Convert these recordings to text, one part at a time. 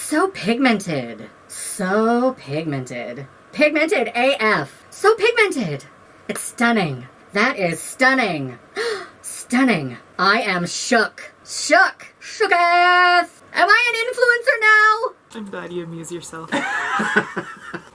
So pigmented. So pigmented. Pigmented AF. So pigmented. It's stunning. That is stunning. Stunning. I am shook. Shook. Shooketh. Am I an influencer now? I'm glad you amuse yourself. I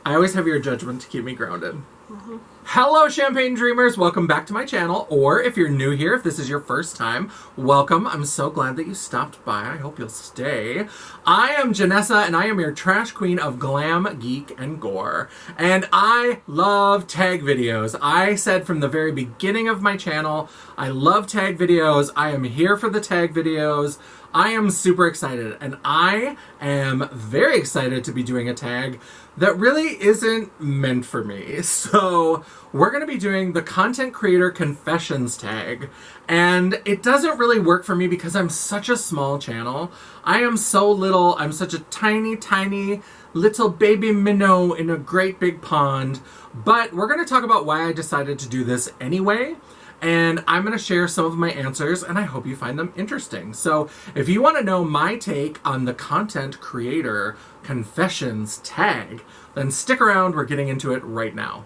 always have your judgment to keep me grounded. Mm-hmm. Hello, Champagne Dreamers. Welcome back to my channel. Or if you're new here, if this is your first time, welcome. I'm so glad that you stopped by. I hope you'll stay. I am Janessa, and I am your trash queen of glam, geek, and gore. And I love tag videos. I said from the very beginning of my channel, I love tag videos. I am here for the tag videos. I am super excited, and I am very excited to be doing a tag that really isn't meant for me. So we're going to be doing the Content Creator Confessions tag, and it doesn't really work for me because I'm such a small channel. I am so little. I'm such a tiny, tiny little baby minnow in a great big pond. But we're going to talk about why I decided to do this anyway. And I'm going to share some of my answers, and I hope you find them interesting. So if you want to know my take on the Content Creator Confessions tag, then stick around. We're getting into it right now.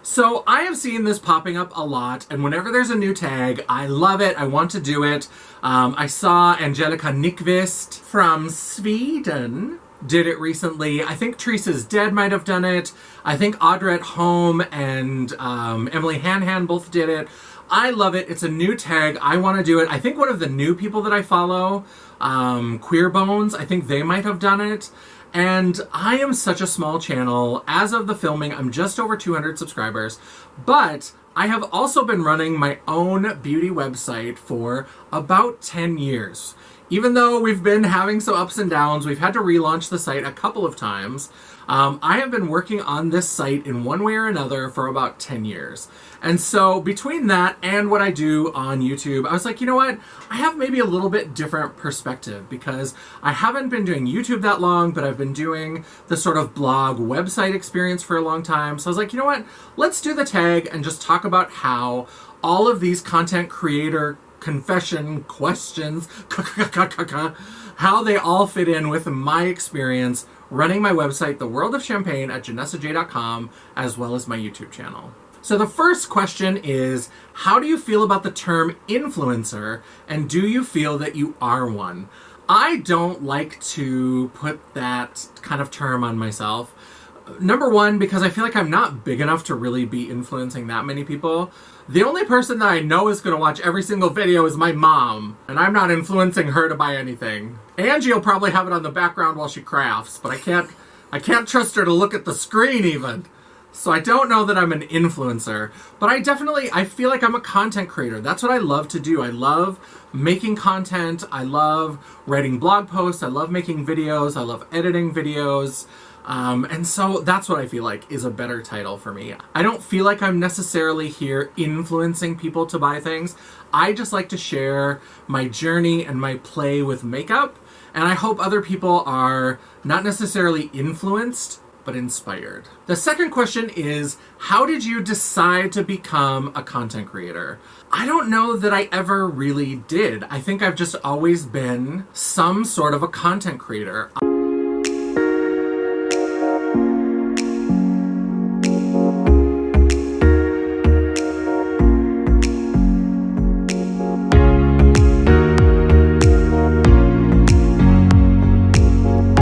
So I have seen this popping up a lot, and whenever there's a new tag, I love it. I want to do it. I saw Angelica Nyqvist from Sweden did it recently. I think Teresa's Dead might have done it. I think Audrey Home and Emily Hanhan both did it. I love it. It's a new tag. I want to do it. I think one of the new people that I follow, Queer Bones, I think they might have done it. And I am such a small channel. As of the filming, I'm just over 200 subscribers. But I have also been running my own beauty website for about 10 years. Even though we've been having some ups and downs, we've had to relaunch the site a couple of times. I have been working on this site in one way or another for about 10 years. And so between that and what I do on YouTube, I was like, you know what? I have maybe a little bit different perspective because I haven't been doing YouTube that long, but I've been doing the sort of blog website experience for a long time. So I was like, you know what? Let's do the tag and just talk about how all of these content creator confession questions, how they all fit in with my experience running my website, The World of Champagne, at janessaj.com, as well as my YouTube channel. So the first question is, how do you feel about the term influencer, and do you feel that you are one? I don't like to put that kind of term on myself. Number one, because I feel like I'm not big enough to really be influencing that many people. The only person that I know is going to watch every single video is my mom, and I'm not influencing her to buy anything. Angie will probably have it on the background while she crafts, but I can't trust her to look at the screen even. So I don't know that I'm an influencer, but I feel like I'm a content creator. That's what I love to do. I love making content. I love writing blog posts. I love making videos. I love editing videos. And so that's what I feel like is a better title for me. I don't feel like I'm necessarily here influencing people to buy things. I just like to share my journey and my play with makeup. And I hope other people are not necessarily influenced, but inspired. The second question is, how did you decide to become a content creator? I don't know that I ever really did. I think I've just always been some sort of a content creator.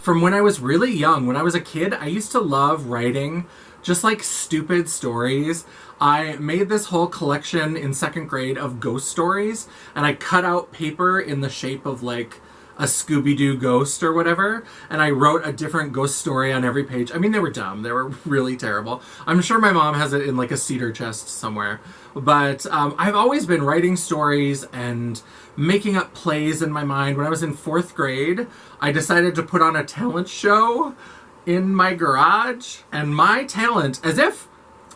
From when I was really young, when I was a kid, I used to love writing just like stupid stories. I made this whole collection in second grade of ghost stories, and I cut out paper in the shape of like a Scooby-Doo ghost or whatever, and I wrote a different ghost story on every page. I mean, they were dumb. They were really terrible. I'm sure my mom has it in like a cedar chest somewhere. But I've always been writing stories and making up plays in my mind. When I was in 4th grade, I decided to put on a talent show in my garage. And my talent, as if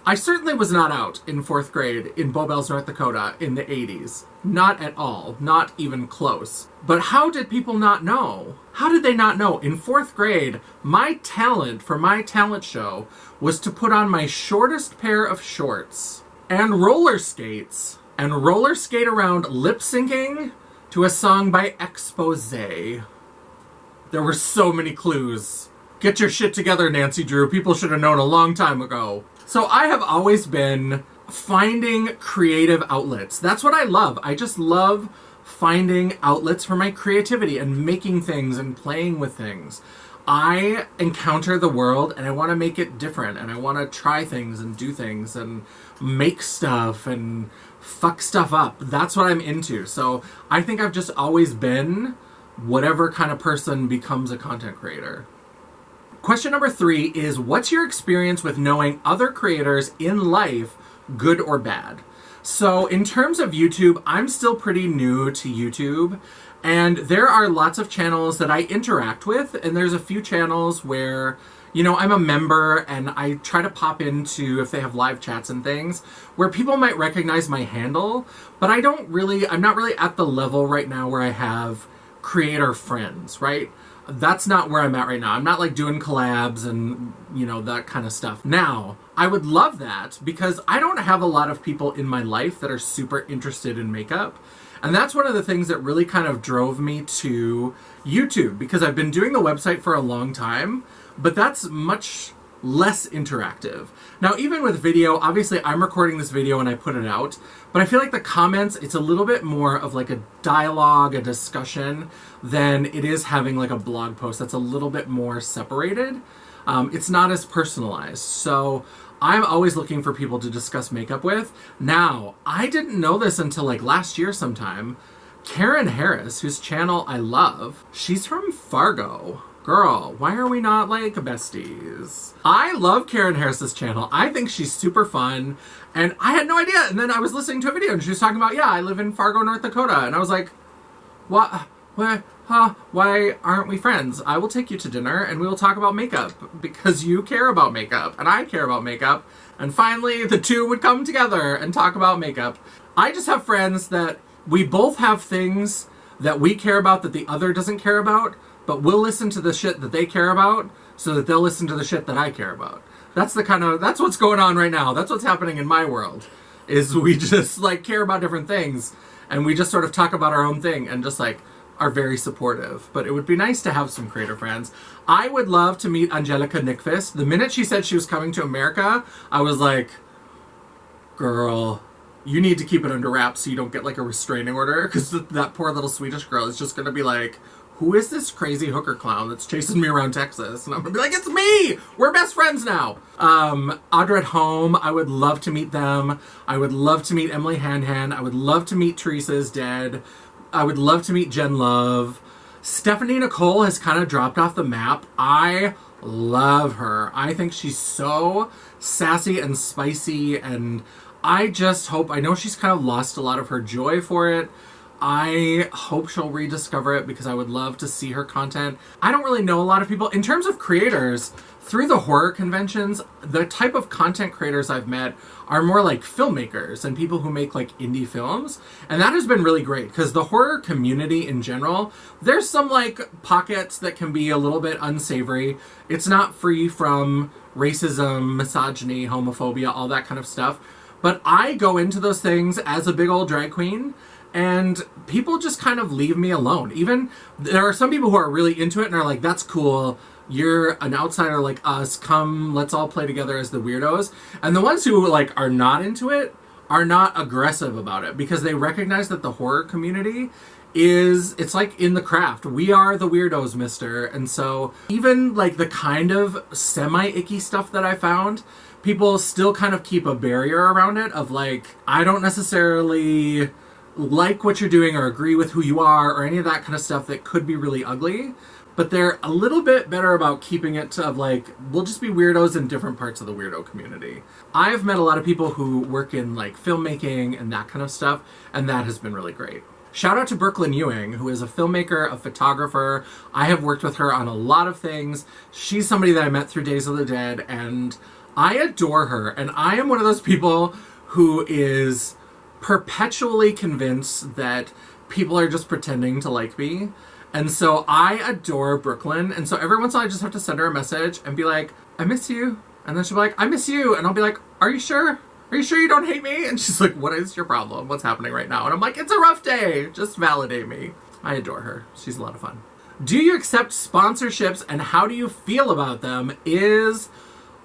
I certainly was not out in 4th grade in Bowbells, North Dakota in the 80s. Not at all. Not even close. But how did people not know? How did they not know? In 4th grade, my talent for my talent show was to put on my shortest pair of shorts and roller skates and roller skate around lip syncing to a song by XOXO. There were so many clues. Get your shit together, Nancy Drew. People should have known a long time ago. So I have always been finding creative outlets. That's what I love. I just love finding outlets for my creativity and making things and playing with things. I encounter the world and I want to make it different, and I want to try things and do things and make stuff and fuck stuff up. That's what I'm into. So I think I've just always been whatever kind of person becomes a content creator. Question number 3 is, what's your experience with knowing other creators in life, good or bad? So in terms of YouTube, I'm still pretty new to YouTube, and there are lots of channels that I interact with, and there's a few channels where, you know, I'm a member and I try to pop into, if they have live chats and things, where people might recognize my handle, but I'm not really at the level right now where I have creator friends, right? That's not where I'm at right now. I'm not like doing collabs and, you know, that kind of stuff. Now, I would love that because I don't have a lot of people in my life that are super interested in makeup. And that's one of the things that really kind of drove me to YouTube, because I've been doing the website for a long time, but that's much less interactive. Now, even with video, obviously I'm recording this video and I put it out, but I feel like the comments, it's a little bit more of like a dialogue, a discussion, than it is having like a blog post that's a little bit more separated. It's not as personalized. So I'm always looking for people to discuss makeup with. Now, I didn't know this until like last year sometime. Karen Harris, whose channel I love, she's from Fargo. Girl, why are we not like besties? I love Karen Harris's channel. I think she's super fun, and I had no idea. And then I was listening to a video and she was talking about, yeah, I live in Fargo, North Dakota. And I was like, what? Why aren't we friends? I will take you to dinner and we will talk about makeup because you care about makeup and I care about makeup. And finally, the two would come together and talk about makeup. I just have friends that we both have things that we care about that the other doesn't care about, but we'll listen to the shit that they care about so that they'll listen to the shit that I care about. That's what's going on right now. That's what's happening in my world, is we just like care about different things and we just sort of talk about our own thing and just like are very supportive. But it would be nice to have some creator friends. I would love to meet Angelica Nickfist. The minute she said she was coming to America, I was like, girl, you need to keep it under wraps so you don't get like a restraining order, because that poor little Swedish girl is just going to be like, who is this crazy hooker clown that's chasing me around Texas? And I'm going to be like, it's me! We're best friends now! Audra at Home, I would love to meet them. I would love to meet Emily Hanhan. I would love to meet Teresa is Dead. I would love to meet Jen Love. Stephanie Nicole has kind of dropped off the map. I love her. I think she's so sassy and spicy, and I just hope, I know she's kind of lost a lot of her joy for it. I hope she'll rediscover it because I would love to see her content. I don't really know a lot of people. In terms of creators, through the horror conventions, the type of content creators I've met are more like filmmakers and people who make like indie films. And that has been really great because the horror community in general, there's some like pockets that can be a little bit unsavory. It's not free from racism, misogyny, homophobia, all that kind of stuff. But I go into those things as a big old drag queen, and people just kind of leave me alone. Even there are some people who are really into it and are like, that's cool. You're an outsider like us. Come, let's all play together as the weirdos. And the ones who like are not into it are not aggressive about it because they recognize that the horror community it's like in the craft. We are the weirdos, mister. And so even like the kind of semi-icky stuff that I found, people still kind of keep a barrier around it of like, I don't necessarily like what you're doing or agree with who you are or any of that kind of stuff that could be really ugly, but they're a little bit better about keeping it to like, we'll just be weirdos in different parts of the weirdo community. I've met a lot of people who work in like filmmaking and that kind of stuff, and that has been really great. Shout out to Brooklyn Ewing, who is a filmmaker, a photographer. I have worked with her on a lot of things. She's somebody that I met through Days of the Dead, and I adore her, and I am one of those people who is perpetually convinced that people are just pretending to like me. And so I adore Brooklyn, and so every once in a while I just have to send her a message and be like, I miss you. And then she'll be like, I miss you. And I'll be like, are you sure? Are you sure you don't hate me? And she's like, what is your problem? What's happening right now? And I'm like, it's a rough day. Just validate me. I adore her. She's a lot of fun. Do you accept sponsorships, and how do you feel about them? Is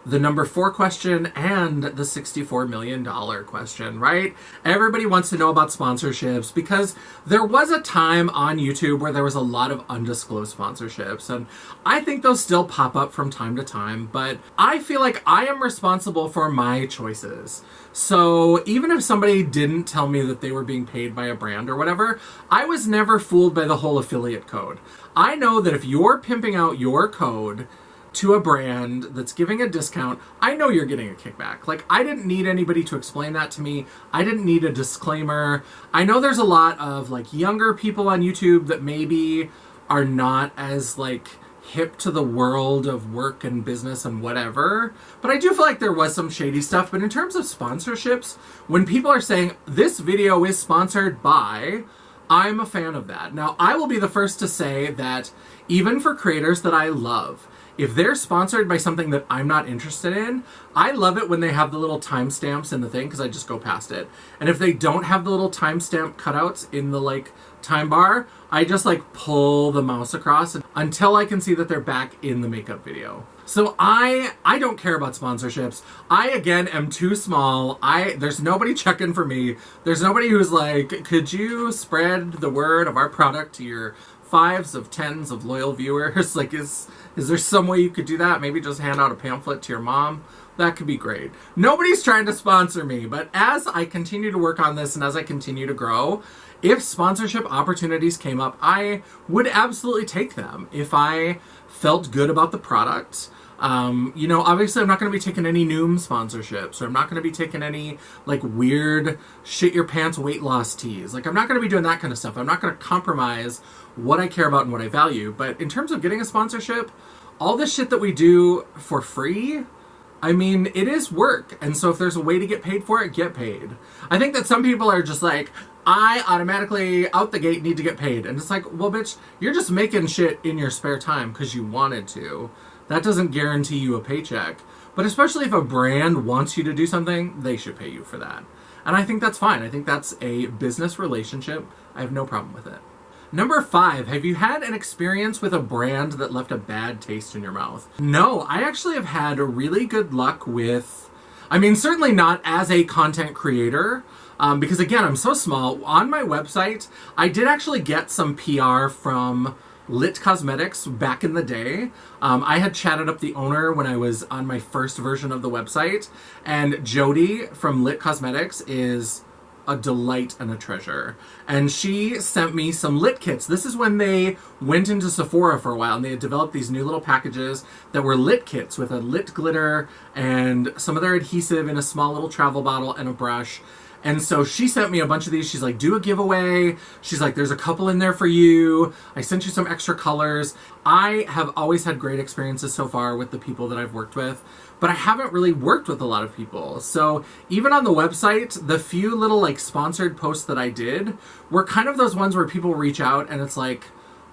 the number 4 question and the $64 million question, right? Everybody wants to know about sponsorships because there was a time on YouTube where there was a lot of undisclosed sponsorships, and I think those still pop up from time to time, but I feel like I am responsible for my choices. So even if somebody didn't tell me that they were being paid by a brand or whatever, I was never fooled by the whole affiliate code. I know that if you're pimping out your code to a brand that's giving a discount, I know you're getting a kickback. Like, I didn't need anybody to explain that to me. I didn't need a disclaimer. I know there's a lot of, like, younger people on YouTube that maybe are not as, like, hip to the world of work and business and whatever. But I do feel like there was some shady stuff. But in terms of sponsorships, when people are saying, this video is sponsored by, I'm a fan of that. Now, I will be the first to say that even for creators that I love, if they're sponsored by something that I'm not interested in, I love it when they have the little timestamps in the thing because I just go past it. And if they don't have the little timestamp cutouts in the, like, time bar, I just, like, pull the mouse across until I can see that they're back in the makeup video. So I don't care about sponsorships. I, again, am too small. There's nobody checking for me. There's nobody who's like, could you spread the word of our product to your 5s of 10s of loyal viewers? Like, is there some way you could do that? Maybe just hand out a pamphlet to your mom? That could be great. Nobody's trying to sponsor me, but as I continue to work on this and as I continue to grow, if sponsorship opportunities came up, I would absolutely take them if I felt good about the product. You know, obviously I'm not going to be taking any Noom sponsorships, or I'm not going to be taking any, like, weird shit your pants weight loss teas. Like, I'm not going to be doing that kind of stuff. I'm not going to compromise what I care about and what I value. But in terms of getting a sponsorship, all this shit that we do for free, I mean, it is work. And so if there's a way to get paid for it, get paid. I think that some people are just like, I automatically, out the gate, need to get paid. And it's like, well, bitch, you're just making shit in your spare time because you wanted to. That doesn't guarantee you a paycheck. But especially if a brand wants you to do something, they should pay you for that. And I think that's fine. I think that's a business relationship. I have no problem with it. Number 5, have you had an experience with a brand that left a bad taste in your mouth? No, I actually have had really good luck with, I mean, certainly not as a content creator, because again, I'm so small. On my website, I did actually get some PR from Lit Cosmetics back in the day. I had chatted up the owner when I was on my first version of the website, and Jody from Lit Cosmetics is a delight and a treasure. And she sent me some lit kits. This is when they went into Sephora for a while, and they had developed these new little packages that were lit kits with a lit glitter and some of their adhesive in a small little travel bottle and a brush. And so she sent me a bunch of these. She's like, do a giveaway. She's like, there's a couple in there for you. I sent you some extra colors. I have always had great experiences so far with the people that I've worked with, but I haven't really worked with a lot of people. So even on the website, the few little, like, sponsored posts that I did were kind of those ones where people reach out and it's like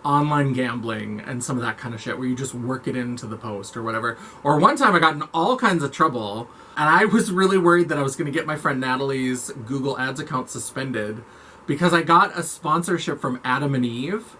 online gambling and some of that kind of shit where you just work it into the post or whatever. Or one time I got in all kinds of trouble, and I was really worried that I was going to get my friend Natalie's Google Ads account suspended because I got a sponsorship from Adam and Eve,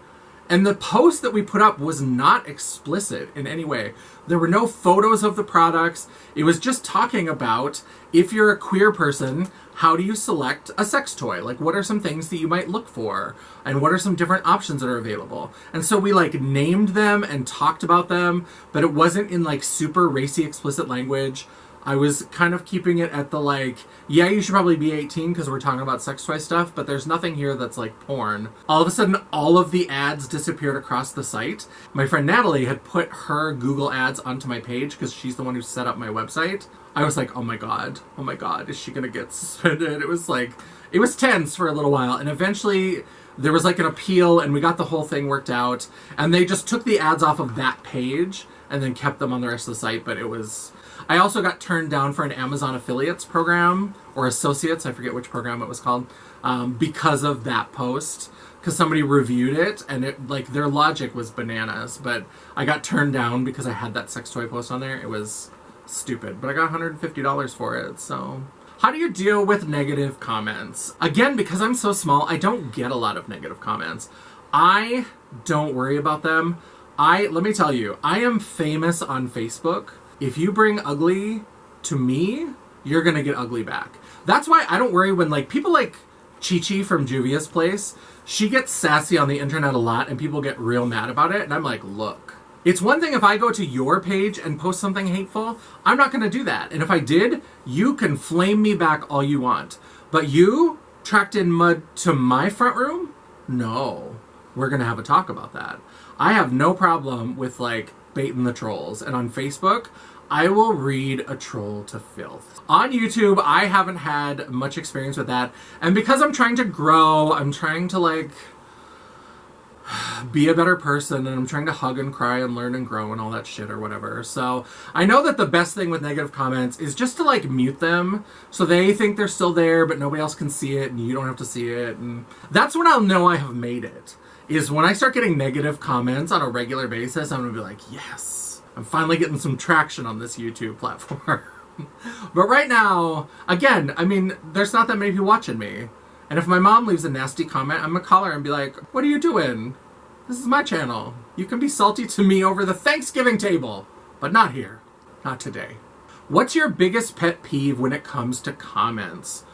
and the post that we put up was not explicit in any way. There were no photos of the products. It was just talking about, if you're a queer person, how do you select a sex toy? Like, what are some things that you might look for? And what are some different options that are available? And so we, like, named them and talked about them, but it wasn't in, like, super racy explicit language. I was kind of keeping it at the, like, yeah, you should probably be 18 because we're talking about sex toy stuff, but there's nothing here that's, like, porn. All of a sudden, all of the ads disappeared across the site. My friend Natalie had put her Google ads onto my page because she's the one who set up my website. I was like, oh my god, is she gonna get suspended? It was tense for a little while, and eventually there was, like, an appeal, and we got the whole thing worked out, and they just took the ads off of that page and then kept them on the rest of the site, but it was... I also got turned down for an Amazon affiliates program, or associates, I forget which program it was called, because of that post. Because somebody reviewed it, and their logic was bananas. But I got turned down because I had that sex toy post on there. It was stupid. But I got $150 for it, so... How do you deal with negative comments? Again, because I'm so small, I don't get a lot of negative comments. I don't worry about them. Let me tell you, I am famous on Facebook. If you bring ugly to me, you're gonna get ugly back. That's why I don't worry when people like Chi-Chi from Juvia's Place, she gets sassy on the internet a lot and people get real mad about it. And I'm like, look, it's one thing if I go to your page and post something hateful, I'm not gonna do that. And if I did, you can flame me back all you want. But you tracked in mud to my front room? No. We're gonna have a talk about that. I have no problem with baiting the trolls. And on Facebook, I will read a troll to filth. On YouTube, I haven't had much experience with that. And because I'm trying to grow, I'm trying to be a better person, and I'm trying to hug and cry and learn and grow and all that shit or whatever. So I know that the best thing with negative comments is just to mute them so they think they're still there, but nobody else can see it and you don't have to see it. And that's when I'll know I have made it. Is when I start getting negative comments on a regular basis, I'm gonna be like, yes, I'm finally getting some traction on this YouTube platform. But right now, again, I mean, there's not that many people watching me. And if my mom leaves a nasty comment, I'm gonna call her and be like, what are you doing? This is my channel. You can be salty to me over the Thanksgiving table, but not here. Not today. What's your biggest pet peeve when it comes to comments?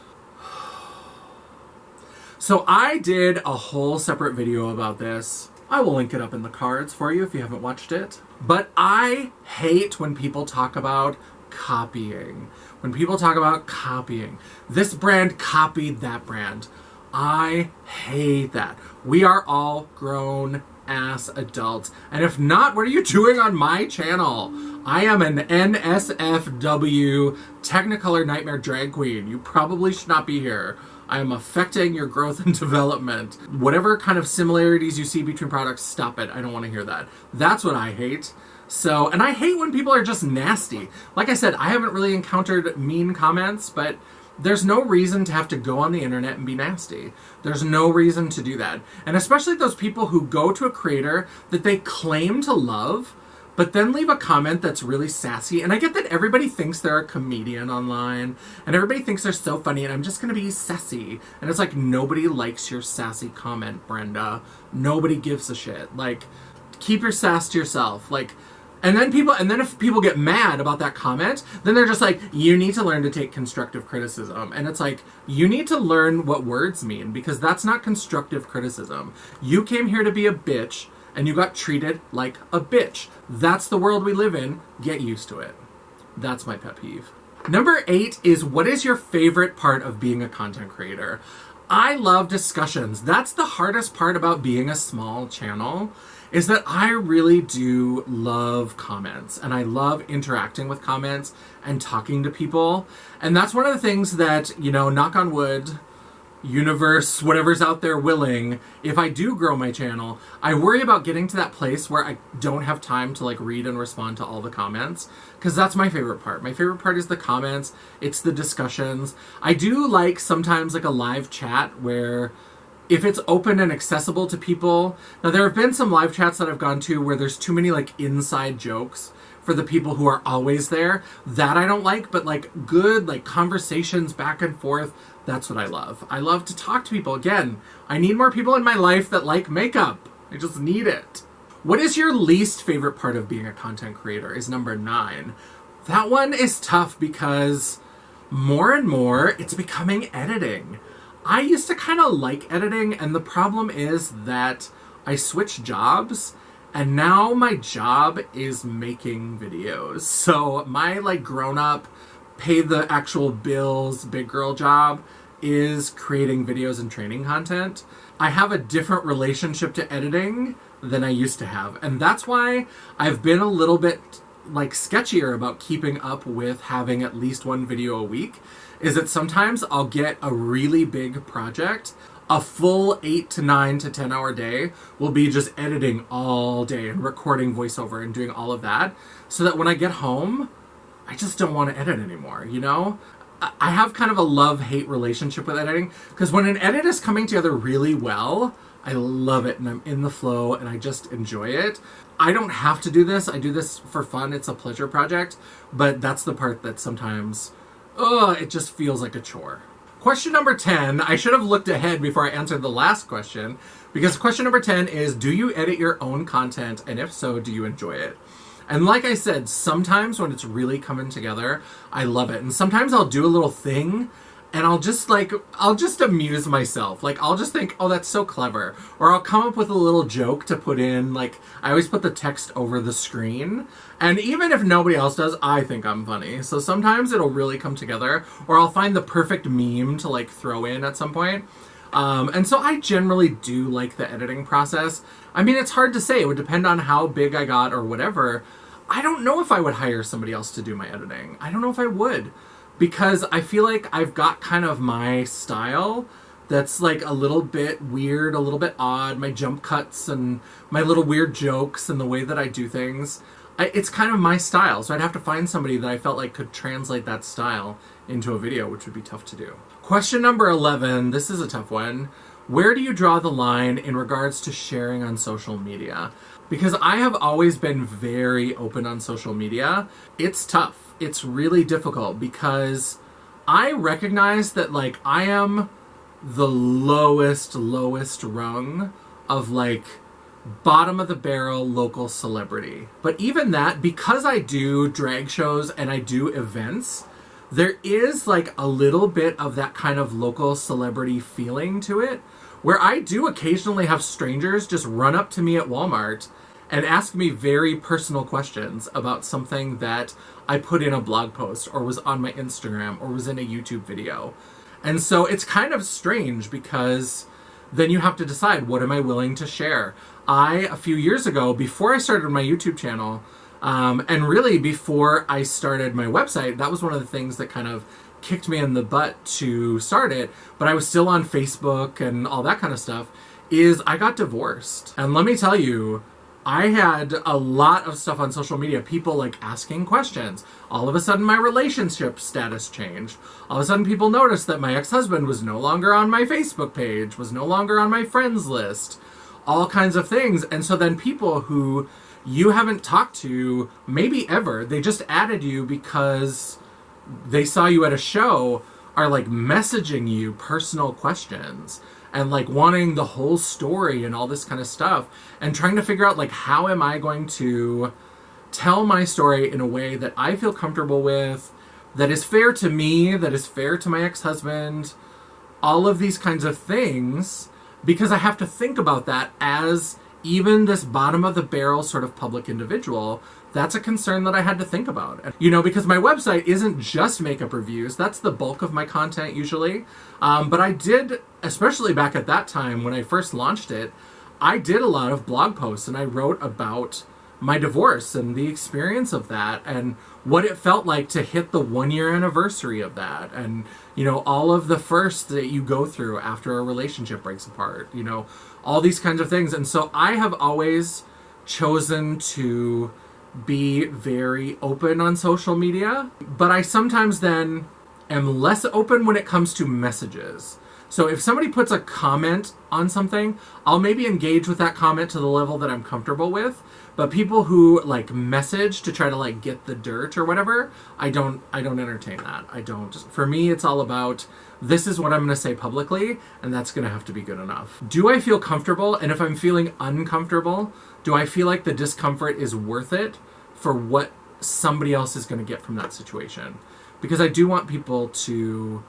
So I did a whole separate video about this. I will link it up in the cards for you if you haven't watched it. But I hate when people talk about copying. When people talk about copying. This brand copied that brand. I hate that. We are all grown ass adults. And if not, what are you doing on my channel? I am an NSFW Technicolor Nightmare Drag Queen. You probably should not be here. I am affecting your growth and development. Whatever kind of similarities you see between products, stop it. I don't want to hear that. That's what I hate. So, and I hate when people are just nasty. Like I said, I haven't really encountered mean comments, but there's no reason to have to go on the internet and be nasty. There's no reason to do that. And especially those people who go to a creator that they claim to love, but then leave a comment that's really sassy. And I get that everybody thinks they're a comedian online, and everybody thinks they're so funny, and I'm just gonna be sassy. And it's like, nobody likes your sassy comment, Brenda. Nobody gives a shit. Keep your sass to yourself. And then if people get mad about that comment, then they're just like, you need to learn to take constructive criticism. And it's like, you need to learn what words mean, because that's not constructive criticism. You came here to be a bitch, and you got treated like a bitch. That's the world we live in. Get used to it. That's my pet peeve. Number 8 is, what is your favorite part of being a content creator? I love discussions. That's the hardest part about being a small channel, is that I really do love comments, and I love interacting with comments and talking to people. And that's one of the things that, knock on wood, universe, whatever's out there willing, if I do grow my channel, I worry about getting to that place where I don't have time to read and respond to all the comments, because that's my favorite part. My favorite part is the comments. It's the discussions. I do like sometimes a live chat where if it's open and accessible to people. Now, there have been some live chats that I've gone to where there's too many inside jokes for the people who are always there. That I don't like, but good conversations back and forth, that's what I love. I love to talk to people. Again, I need more people in my life that like makeup. I just need it. What is your least favorite part of being a content creator is number 9. That one is tough because more and more it's becoming editing. I used to kind of like editing, and the problem is that I switched jobs, and now my job is making videos. So my grown up, pay the actual bills, big girl job is creating videos and training content. I have a different relationship to editing than I used to have, and that's why I've been a little bit sketchier about keeping up with having at least one video a week. Is that sometimes I'll get a really big project, a full 8 to 9 to 10 hour day will be just editing all day and recording voiceover and doing all of that, so that when I get home, I just don't want to edit anymore, you know? I have kind of a love-hate relationship with editing, because when an edit is coming together really well, I love it and I'm in the flow and I just enjoy it. I don't have to do this. I do this for fun. It's a pleasure project, but that's the part that sometimes, it just feels like a chore. Question number 10, I should have looked ahead before I answered the last question, because question number 10 is, do you edit your own content? And if so, do you enjoy it? And like I said, sometimes when it's really coming together, I love it. And sometimes I'll do a little thing and I'll just amuse myself. Like, I'll just think, oh, that's so clever. Or I'll come up with a little joke to put in. Like, I always put the text over the screen. And even if nobody else does, I think I'm funny. So sometimes it'll really come together. Or I'll find the perfect meme to, like, throw in at some point. And so I generally do like the editing process. I mean, it's hard to say. It would depend on how big I got or whatever. I don't know if I would hire somebody else to do my editing. I don't know if I would. Because I feel like I've got kind of my style that's like a little bit weird, a little bit odd. My jump cuts and my little weird jokes and the way that I do things. It's kind of my style. So I'd have to find somebody that I felt like could translate that style into a video, which would be tough to do. Question number 11. This is a tough one. Where do you draw the line in regards to sharing on social media? Because I have always been very open on social media. It's tough. It's really difficult because I recognize that, like, I am the lowest rung of, like, bottom of the barrel local celebrity. But even that, because I do drag shows and I do events, there is, like, a little bit of that kind of local celebrity feeling to it, where I do occasionally have strangers just run up to me at Walmart and ask me very personal questions about something that I put in a blog post or was on my Instagram or was in a YouTube video. And so it's kind of strange because then you have to decide, what am I willing to share? A few years ago, before I started my YouTube channel, and really before I started my website, that was one of the things that kind of kicked me in the butt to start it, but I was still on Facebook and all that kind of stuff, is I got divorced. And let me tell you, I had a lot of stuff on social media, people like asking questions. All of a sudden my relationship status changed. All of a sudden people noticed that my ex-husband was no longer on my Facebook page, was no longer on my friends list, all kinds of things. And so then people who you haven't talked to maybe ever, they just added you because they saw you at a show, are like messaging you personal questions and like wanting the whole story and all this kind of stuff and trying to figure out, like, how am I going to tell my story in a way that I feel comfortable with, that is fair to me, that is fair to my ex-husband, all of these kinds of things, because I have to think about that as even this bottom of the barrel sort of public individual. That's a concern that I had to think about. You know, because my website isn't just makeup reviews. That's the bulk of my content usually. But I did, especially back at that time when I first launched it, I did a lot of blog posts and I wrote about my divorce and the experience of that and what it felt like to hit the 1-year anniversary of that. And, you know, all of the firsts that you go through after a relationship breaks apart, you know, all these kinds of things. And so I have always chosen to be very open on social media, but I sometimes then am less open when it comes to messages. So if somebody puts a comment on something, I'll maybe engage with that comment to the level that I'm comfortable with, but people who like message to try to like get the dirt or whatever, I don't entertain that. I don't. For me, it's all about, this is what I'm going to say publicly, and that's going to have to be good enough. Do I feel comfortable? And if I'm feeling uncomfortable, do I feel like the discomfort is worth it for what somebody else is going to get from that situation? Because I do want people to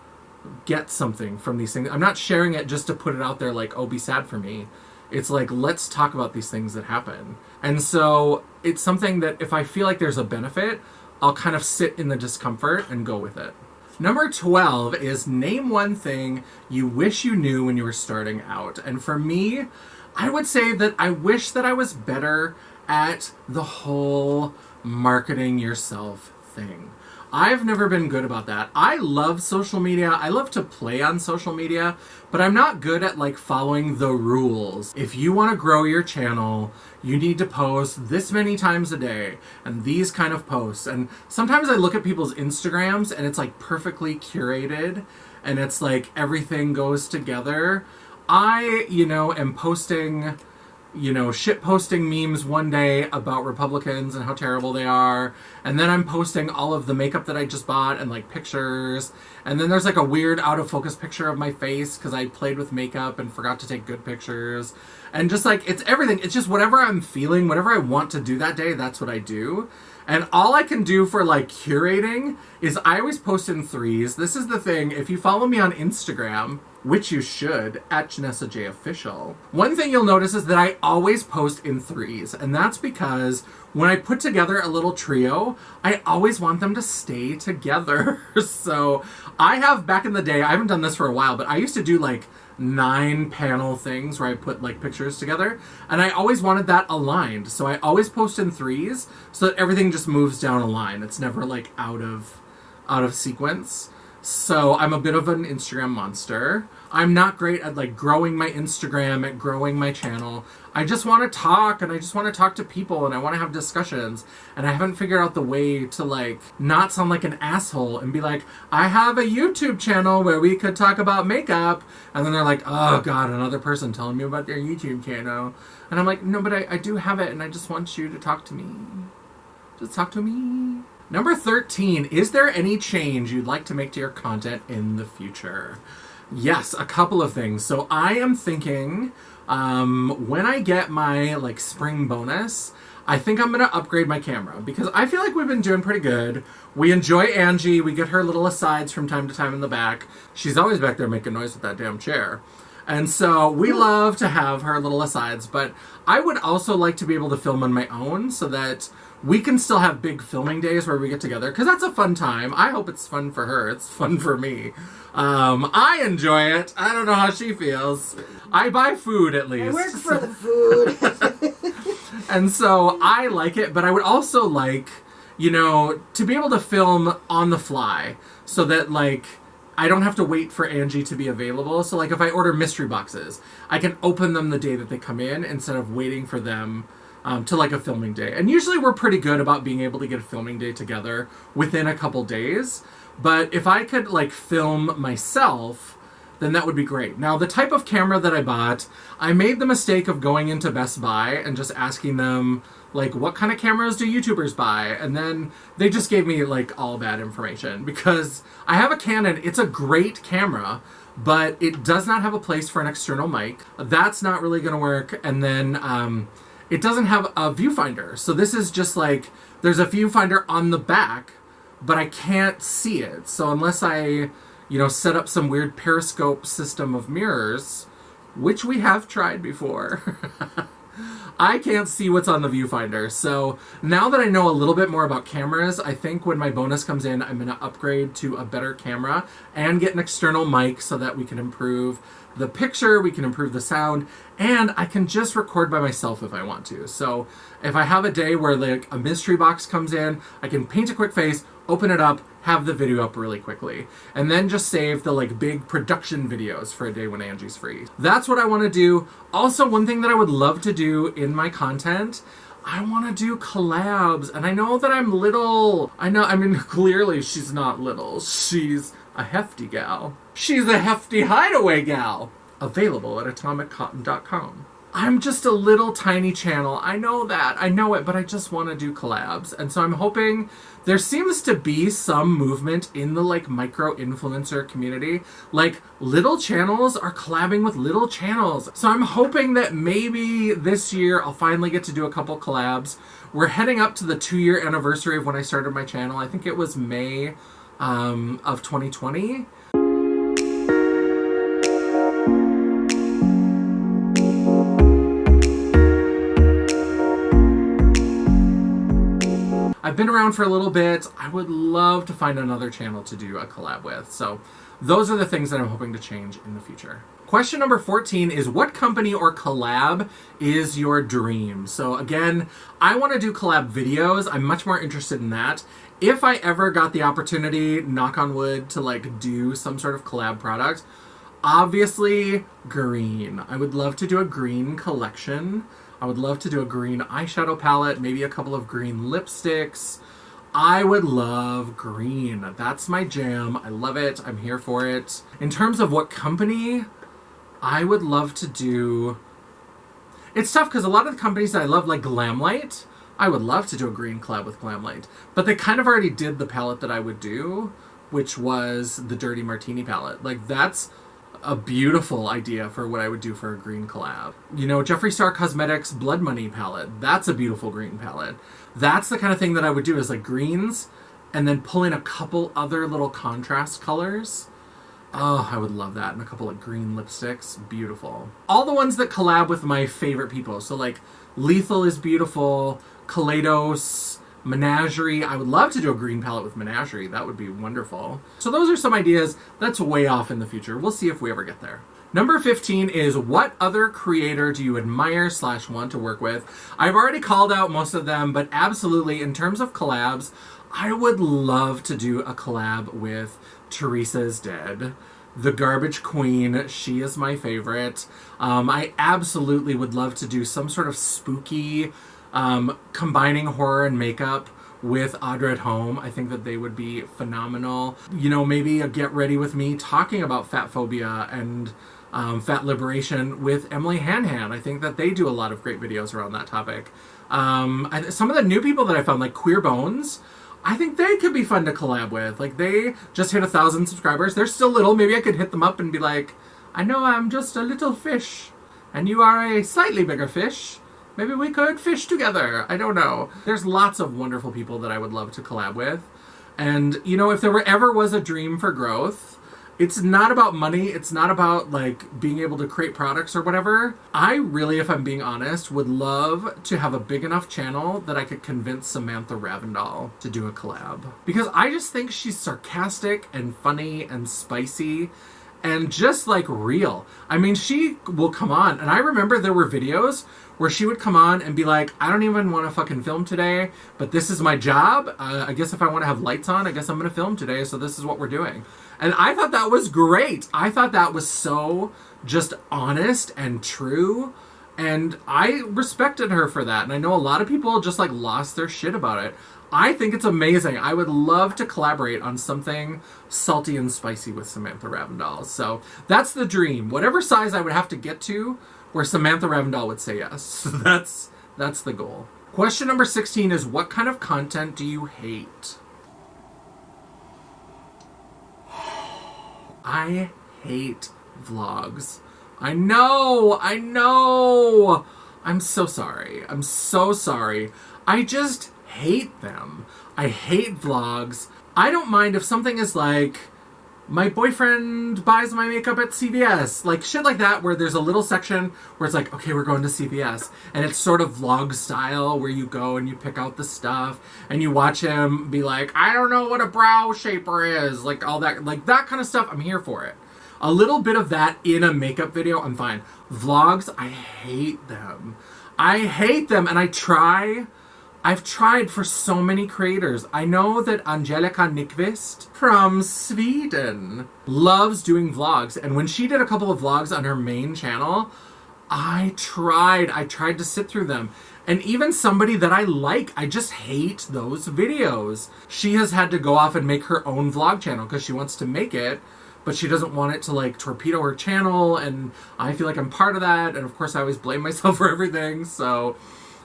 get something from these things. I'm not sharing it just to put it out there like, oh, be sad for me. It's like, let's talk about these things that happen. And so it's something that if I feel like there's a benefit, I'll kind of sit in the discomfort and go with it. Number 12 is name one thing you wish you knew when you were starting out. And for me, I would say that I wish that I was better at the whole marketing yourself thing. I've never been good about that. I love social media. I love to play on social media, but I'm not good at like following the rules. If you want to grow your channel, you need to post this many times a day and these kind of posts. And sometimes I look at people's Instagrams and it's like perfectly curated and it's like everything goes together. I, am posting, shit posting memes one day about Republicans and how terrible they are. And then I'm posting all of the makeup that I just bought and like pictures. And then there's like a weird out of focus picture of my face because I played with makeup and forgot to take good pictures. And just like, it's everything. It's just whatever I'm feeling, whatever I want to do that day, that's what I do. And all I can do for like curating is I always post in threes. This is the thing. If you follow me on Instagram, which you should, at Janessa Jaye Official, one thing you'll notice is that I always post in threes. And that's because when I put together a little trio, I always want them to stay together. So I have, back in the day, I haven't done this for a while, but I used to do like 9 panel things where I put like pictures together, and I always wanted that aligned. So I always post in threes so that everything just moves down a line. It's never like out of sequence. So I'm a bit of an Instagram monster. I'm not great at like growing my Instagram, at growing my channel. I just want to talk, and I just want to talk to people, and I want to have discussions. And I haven't figured out the way to like not sound like an asshole and be like, I have a YouTube channel where we could talk about makeup. And then they're like, oh God, another person telling me about their YouTube channel. And I'm like, no, but I do have it, and I just want you to talk to me. Just talk to me. Number 13, is there any change you'd like to make to your content in the future? Yes, a couple of things. So I am thinking when I get my like spring bonus, I think I'm going to upgrade my camera because I feel like we've been doing pretty good. We enjoy Angie. We get her little asides from time to time in the back. She's always back there making noise with that damn chair. And so we love to have her little asides, but I would also like to be able to film on my own so that we can still have big filming days where we get together, because that's a fun time. I hope it's fun for her. It's fun for me. I enjoy it. I don't know how she feels. I buy food, at least. I work for the food. And so I like it, but I would also like, to be able to film on the fly so that, like, I don't have to wait for Angie to be available. So, like, if I order mystery boxes, I can open them the day that they come in instead of waiting for them to like a filming day. And usually we're pretty good about being able to get a filming day together within a couple days. But if I could like film myself, then that would be great. Now, the type of camera that I bought, I made the mistake of going into Best Buy and just asking them, like, what kind of cameras do YouTubers buy? And then they just gave me like all bad information because I have a Canon. It's a great camera, but it does not have a place for an external mic. That's not really going to work. And then it doesn't have a viewfinder. So this is just like, there's a viewfinder on the back, but I can't see it. So unless I, set up some weird periscope system of mirrors, which we have tried before, I can't see what's on the viewfinder. So now that I know a little bit more about cameras, I think when my bonus comes in, I'm going to upgrade to a better camera and get an external mic so that we can improve the picture, we can improve the sound, and I can just record by myself if I want to. So if I have a day where like a mystery box comes in, I can paint a quick face, open it up, have the video up really quickly, and then just save the like big production videos for a day when Angie's free. That's what I want to do. Also, one thing that I would love to do in my content, I want to do collabs. And I know that I'm little. Clearly she's not little. She's a hefty gal. She's a hefty hideaway gal. Available at atomiccotton.com. I'm just a little tiny channel. I know that. I know it, but I just want to do collabs. And so I'm hoping there seems to be some movement in the like micro influencer community. Like little channels are collabing with little channels. So I'm hoping that maybe this year I'll finally get to do a couple collabs. We're heading up to the 2-year anniversary of when I started my channel. I think it was May of 2020. I've been around for a little bit. I would love to find another channel to do a collab with. So those are the things that I'm hoping to change in the future. Question number 14 is, what company or collab is your dream? So again, I want to do collab videos. I'm much more interested in that. If I ever got the opportunity, knock on wood, to like do some sort of collab product, obviously green. I would love to do a green collection. I would love to do a green eyeshadow palette, maybe a couple of green lipsticks. I would love green. That's my jam. I love it. I'm here for it. In terms of what company, I would love to do... It's tough because a lot of the companies that I love, like Glamlight, I would love to do a green collab with Glamlight. But they kind of already did the palette that I would do, which was the Dirty Martini palette. Like, that's a beautiful idea for what I would do for a green collab. You know, Jeffree Star Cosmetics Blood Money palette. That's a beautiful green palette. That's the kind of thing that I would do, is like greens and then pull in a couple other little contrast colors. Oh, I would love that. And a couple of green lipsticks. Beautiful. All the ones that collab with my favorite people. So like Lethal is beautiful. Kaleidos, Menagerie. I would love to do a green palette with Menagerie. That would be wonderful. So those are some ideas. That's way off in the future. We'll see if we ever get there. Number 15 is, what other creator do you admire / want to work with? I've already called out most of them, but absolutely, in terms of collabs, I would love to do a collab with Teresa is Dead, the Garbage Queen. She is my favorite. I absolutely would love to do some sort of spooky, combining horror and makeup with Audra at Home. I think that they would be phenomenal. You know, maybe a Get Ready With Me talking about fat phobia and fat liberation with Emily Hanhan. I think that they do a lot of great videos around that topic. Some of the new people that I found, like Queer Bones, I think they could be fun to collab with. Like, they just hit 1,000 subscribers. They're still little. Maybe I could hit them up and be like, I know I'm just a little fish, and you are a slightly bigger fish. Maybe we could fish together. I don't know. There's lots of wonderful people that I would love to collab with. And, you know, if there ever was a dream for growth, it's not about money. It's not about, like, being able to create products or whatever. I really, if I'm being honest, would love to have a big enough channel that I could convince Samantha Ravndal to do a collab. Because I just think she's sarcastic and funny and spicy and just, like, real. I mean, she will come on, and I remember there were videos where she would come on and be like, I don't even want to fucking film today, but this is my job. I guess if I want to have lights on, I guess I'm going to film today, so this is what we're doing. And I thought that was great. I thought that was so just honest and true, and I respected her for that. And I know a lot of people just, like, lost their shit about it. I think it's amazing. I would love to collaborate on something salty and spicy with Samantha Ravndal. So that's the dream. Whatever size I would have to get to where Samantha Ravndal would say yes. That's the goal. Question number 16 is, what kind of content do you hate? I hate vlogs. I know. I'm so sorry. I just hate them. I hate vlogs. I don't mind if something is like, my boyfriend buys my makeup at CVS. Like, shit like that, where there's a little section where it's like, okay, we're going to CVS. And it's sort of vlog style, where you go and you pick out the stuff. And you watch him be like, I don't know what a brow shaper is. Like, all that. Like, that kind of stuff, I'm here for it. A little bit of that in a makeup video, I'm fine. Vlogs, I hate them. And I've tried for so many creators. I know that Angelica Nyqvist from Sweden loves doing vlogs. And when she did a couple of vlogs on her main channel, I tried to sit through them. And even somebody that I like, I just hate those videos. She has had to go off and make her own vlog channel because she wants to make it, but she doesn't want it to, like, torpedo her channel. And I feel like I'm part of that. And of course I always blame myself for everything. So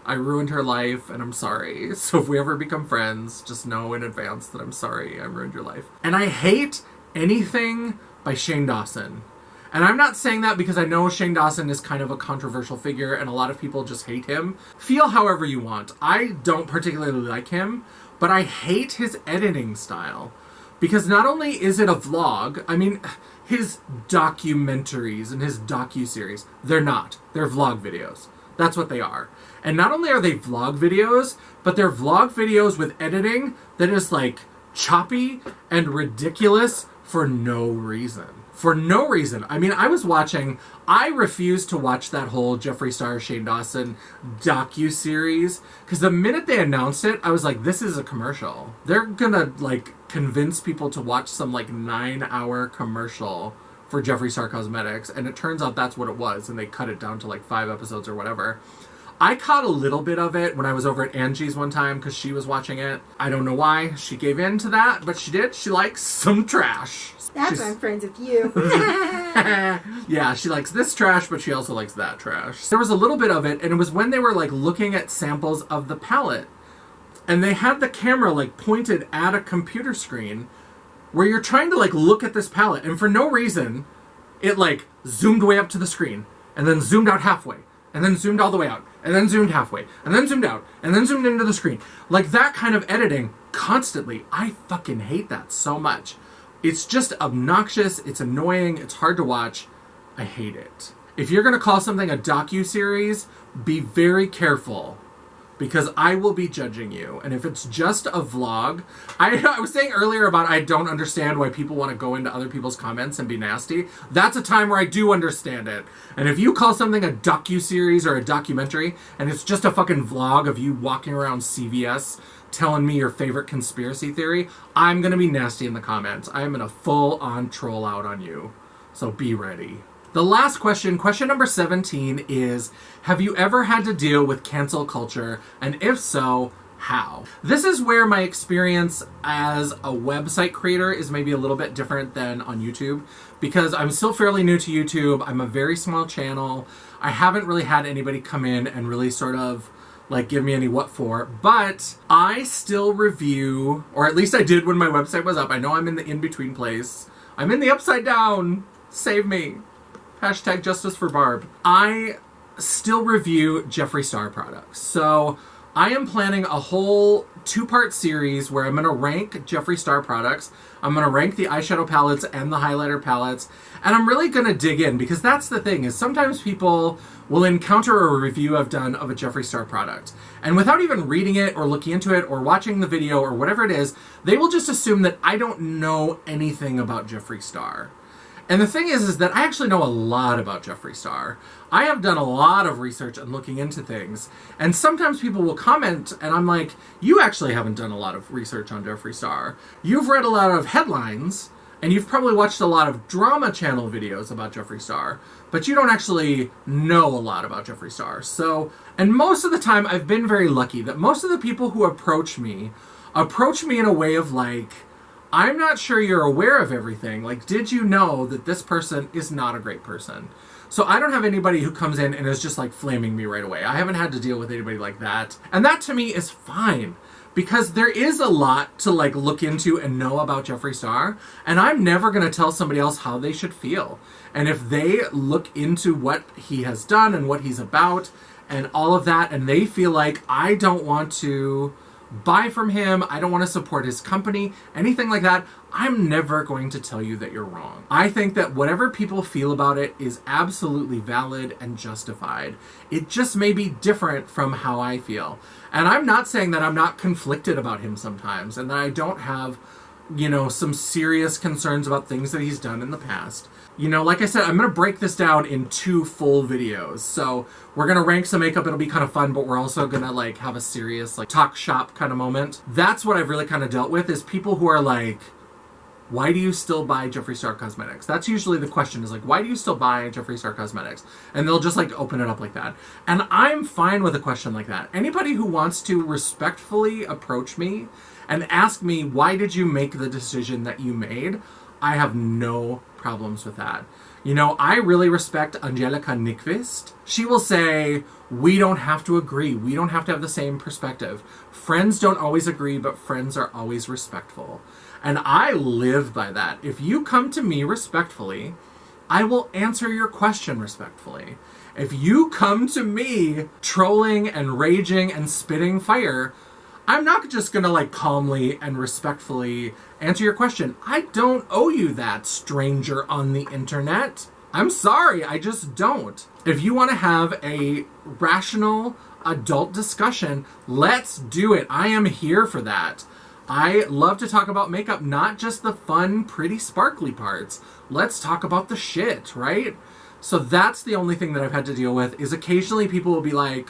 I ruined her life, and I'm sorry. So if we ever become friends, just know in advance that I'm sorry I ruined your life. And I hate anything by Shane Dawson. And I'm not saying that because I know Shane Dawson is kind of a controversial figure, and a lot of people just hate him. Feel however you want. I don't particularly like him, but I hate his editing style. Because not only is it a vlog, I mean, his documentaries and his docuseries, they're not. They're vlog videos. That's what they are. And not only are they vlog videos, but they're vlog videos with editing that is, like, choppy and ridiculous for no reason. For no reason. I mean, I refused to watch that whole Jeffree Star, Shane Dawson docu-series, because the minute they announced it, I was like, this is a commercial. They're gonna, like, convince people to watch some, like, 9-hour commercial for Jeffree Star Cosmetics, and it turns out that's what it was, and they cut it down to, like, 5 episodes or whatever. I caught a little bit of it when I was over at Angie's one time because she was watching it. I don't know why she gave in to that, but she did. She likes some trash. That's why I'm friends with you. Yeah, she likes this trash, but she also likes that trash. There was a little bit of it, and it was when they were, like, looking at samples of the palette. And they had the camera, like, pointed at a computer screen where you're trying to, like, look at this palette. And for no reason, it, like, zoomed way up to the screen. And then zoomed out halfway. And then zoomed all the way out. And then zoomed halfway. And then zoomed out. And then zoomed into the screen. Like, that kind of editing constantly. I fucking hate that so much. It's just obnoxious. It's annoying. It's hard to watch. I hate it. If you're going to call something a docu-series, be very careful. Because I will be judging you. And if it's just a vlog... I was saying earlier about I don't understand why people want to go into other people's comments and be nasty. That's a time where I do understand it. And if you call something a docu-series or a documentary, and it's just a fucking vlog of you walking around CVS telling me your favorite conspiracy theory, I'm going to be nasty in the comments. I am going to full-on troll out on you. So be ready. The last question, question number 17, is, have you ever had to deal with cancel culture? And if so, how? This is where my experience as a website creator is maybe a little bit different than on YouTube, because I'm still fairly new to YouTube. I'm a very small channel. I haven't really had anybody come in and really sort of like give me any what for, but I still review, or at least I did when my website was up. I know I'm in the in-between place. I'm in the upside down. Save me. Hashtag justice for Barb. I still review Jeffree Star products. So I am planning a whole 2-part series where I'm going to rank Jeffree Star products. I'm going to rank the eyeshadow palettes and the highlighter palettes. And I'm really going to dig in, because that's the thing, is sometimes people will encounter a review I've done of a Jeffree Star product, and without even reading it or looking into it or watching the video or whatever it is, they will just assume that I don't know anything about Jeffree Star. And the thing is that I actually know a lot about Jeffree Star. I have done a lot of research and looking into things. And sometimes people will comment, and I'm like, you actually haven't done a lot of research on Jeffree Star. You've read a lot of headlines, and you've probably watched a lot of drama channel videos about Jeffree Star, but you don't actually know a lot about Jeffree Star. So, and most of the time I've been very lucky that most of the people who approach me in a way of like, I'm not sure you're aware of everything. Like, did you know that this person is not a great person? So I don't have anybody who comes in and is just like flaming me right away. I haven't had to deal with anybody like that. And that to me is fine, because there is a lot to like look into and know about Jeffree Star. And I'm never going to tell somebody else how they should feel. And if they look into what he has done and what he's about and all of that, and they feel like I don't want to buy from him, I don't want to support his company, anything like that, I'm never going to tell you that you're wrong. I think that whatever people feel about it is absolutely valid and justified. It just may be different from how I feel. And I'm not saying that I'm not conflicted about him sometimes, and that I don't have, you know, some serious concerns about things that he's done in the past. You know, like I said, I'm going to break this down in 2 full videos. So we're going to rank some makeup. It'll be kind of fun, but we're also going to like have a serious like talk shop kind of moment. That's what I've really kind of dealt with, is people who are like, why do you still buy Jeffree Star Cosmetics? That's usually the question, is like, why do you still buy Jeffree Star Cosmetics? And they'll just like open it up like that. And I'm fine with a question like that. Anybody who wants to respectfully approach me and ask me, why did you make the decision that you made? I have no problems with that. You know, I really respect Angelica Nyqvist. She will say, we don't have to agree. We don't have to have the same perspective. Friends don't always agree, but friends are always respectful. And I live by that. If you come to me respectfully, I will answer your question respectfully. If you come to me trolling and raging and spitting fire, I'm not just going to like calmly and respectfully answer your question. I don't owe you that, stranger on the internet. I'm sorry, I just don't. If you want to have a rational adult discussion, let's do it. I am here for that. I love to talk about makeup, not just the fun, pretty, sparkly parts. Let's talk about the shit, right? So that's the only thing that I've had to deal with, is occasionally people will be like,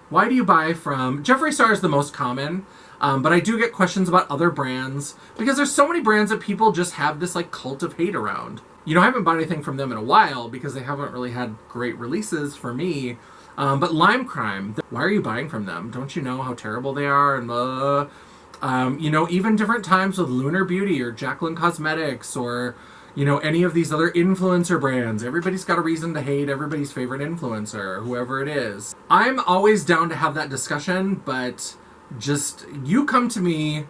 why do you buy from... Jeffree Star is the most common, but I do get questions about other brands, because there's so many brands that people just have this like cult of hate around. You know, I haven't bought anything from them in a while, because they haven't really had great releases for me. But Lime Crime, why are you buying from them? Don't you know how terrible they are? And you know, even different times with Lunar Beauty or Jacqueline Cosmetics or, you know, any of these other influencer brands. Everybody's got a reason to hate everybody's favorite influencer, whoever it is. I'm always down to have that discussion, but just, you come to me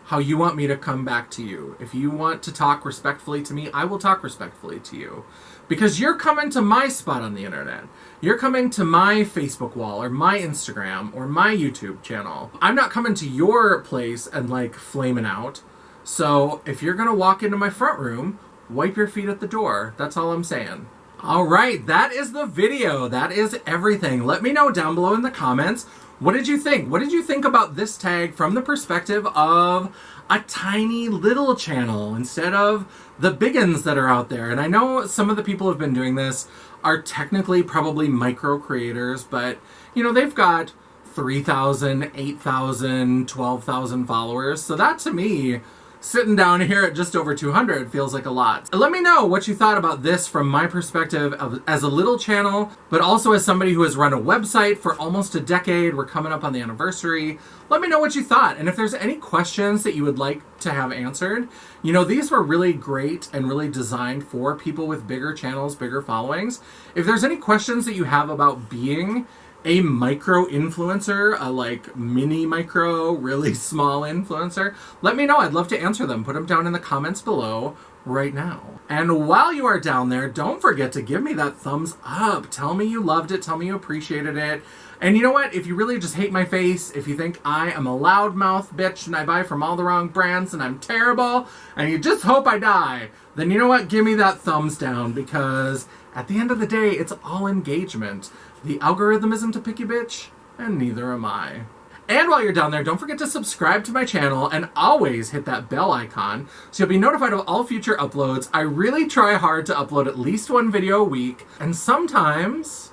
how you want me to come back to you. If you want to talk respectfully to me, I will talk respectfully to you. Because you're coming to my spot on the internet. You're coming to my Facebook wall or my Instagram or my YouTube channel. I'm not coming to your place and like flaming out. So if you're gonna walk into my front room, wipe your feet at the door. That's all I'm saying. All right, that is the video. That is everything. Let me know down below in the comments. What did you think? What did you think about this tag from the perspective of a tiny little channel instead of the biggins that are out there? And I know some of the people who have been doing this are technically probably micro creators, but you know, they've got 3,000, 8,000, 12,000 followers. So that to me, sitting down here at just over 200 feels like a lot. Let me know what you thought about this from my perspective as a little channel, but also as somebody who has run a website for almost a decade. We're coming up on the anniversary. Let me know what you thought. And if there's any questions that you would like to have answered, you know, these were really great and really designed for people with bigger channels, bigger followings. If there's any questions that you have about being a micro influencer, a like mini micro, really small influencer, let me know. I'd love to answer them. Put them down in the comments below right now. And while you are down there, don't forget to give me that thumbs up. Tell me you loved it. Tell me you appreciated it. And you know what? If you really just hate my face, if you think I am a loudmouth bitch and I buy from all the wrong brands and I'm terrible and you just hope I die, then you know what? Give me that thumbs down, because at the end of the day, it's all engagement. The algorithm isn't a picky bitch, and neither am I. And while you're down there, don't forget to subscribe to my channel and always hit that bell icon so you'll be notified of all future uploads. I really try hard to upload at least one video a week, and sometimes,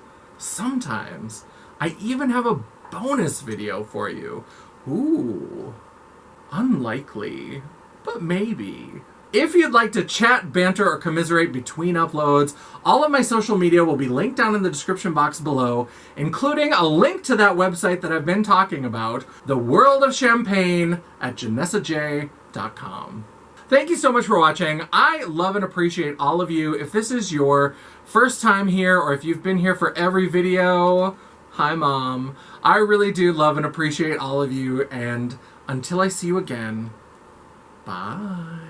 I even have a bonus video for you. Ooh, unlikely, but maybe. If you'd like to chat, banter, or commiserate between uploads, all of my social media will be linked down in the description box below, including a link to that website that I've been talking about, The World of Champagne at janessajay.com. Thank you so much for watching. I love and appreciate all of you. If this is your first time here, or if you've been here for every video, hi Mom. I really do love and appreciate all of you, and until I see you again, bye.